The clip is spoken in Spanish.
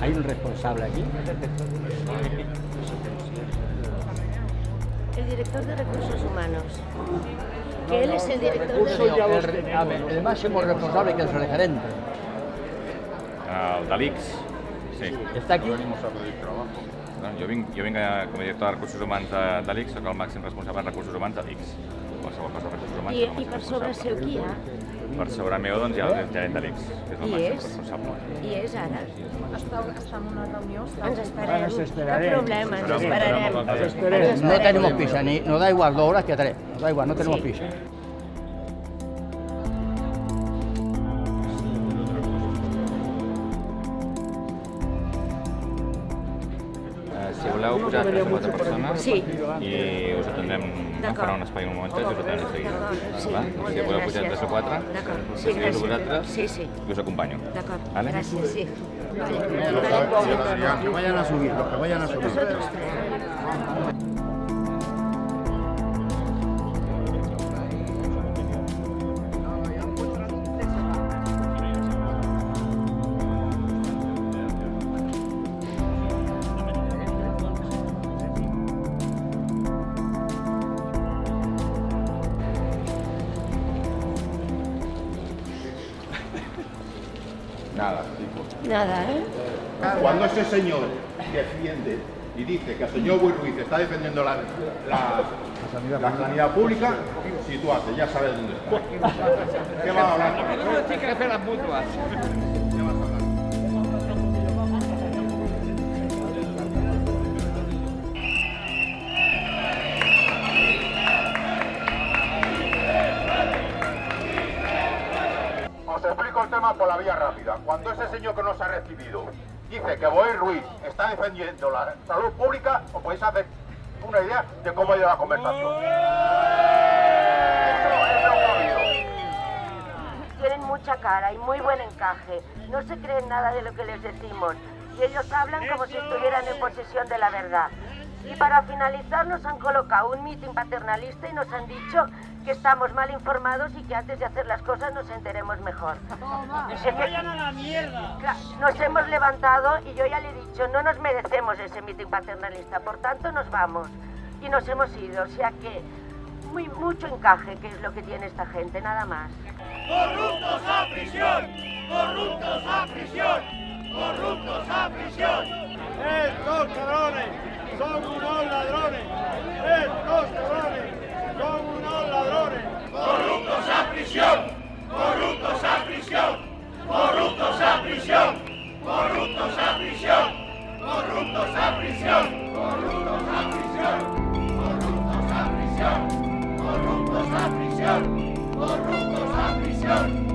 ¿Hay un responsable aquí? El director de Recursos Humanos. Que él es el director de Recursos Humanos. El máximo responsable, que es el gerente. El de l'ICS, sí. ¿Está aquí? Jo vinc com a director de Recursos Humans de l'ICS, soc el màxim responsable de Recursos Humans de l'ICS. Qualsevol cosa de Recursos Humans. I per sobre seu qui hi ha? Per sobre meu doncs, hi ha el gerent de l'ICS, que és el màxim responsable. I és ara? Està en una reunió. Ens esperem. No problema, ens esperarem. No tenemos prisa, nos da igual 2 horas que 3. Nos da igual, no tenemos prisa. Si voleu pujar 3 o 4 persones Sí. i us atendrem, em farà un espai un moment i us atendrem de seguida. Si voleu pujar 3 o 4, decidiu vosaltres i us acompanyo. D'acord, Vale? gràcies, sí. Que vayan a subir, los que vayan a subir. Nosotros 3. Nada, tipo. Nada, ¿eh? Cuando ese señor defiende y dice que el señor Boi Ruiz está defendiendo la sanidad pública, sitúate, ya sabes dónde está. ¿Qué va a hablar? Tiene que hacer las mutuas. Os explico el tema por la vía rápida. Cuando ese señor que nos ha recibido dice que Boi Ruiz está defendiendo la salud pública, os podéis hacer una idea de cómo ha ido la conversación. Eso es lo que ha habido. Tienen mucha cara y muy buen encaje. No se creen nada de lo que les decimos. Y ellos hablan como si estuvieran en posesión de la verdad. Y para finalizar nos han colocado un mitin paternalista y nos han dicho que estamos mal informados y que antes de hacer las cosas nos enteremos mejor. ¡Que se vayan a la mierda! Nos hemos levantado y yo ya le he dicho, no nos merecemos ese mitin paternalista, por tanto nos vamos. Y nos hemos ido, o sea que mucho encaje, que es lo que tiene esta gente, nada más. ¡Corruptos a prisión! ¡Corruptos a prisión! ¡Corruptos a prisión! ¡Estos cabrones son unos ladrones! ¡Estos cabrones son unos ladrones! ¡Corruptos a prisión! ¡Corruptos a prisión! ¡Corruptos a prisión! ¡Corruptos a prisión! ¡Corruptos a prisión! ¡Corruptos a prisión! ¡Corruptos a prisión! ¡Corruptos a prisión! ¡Corruptos a prisión!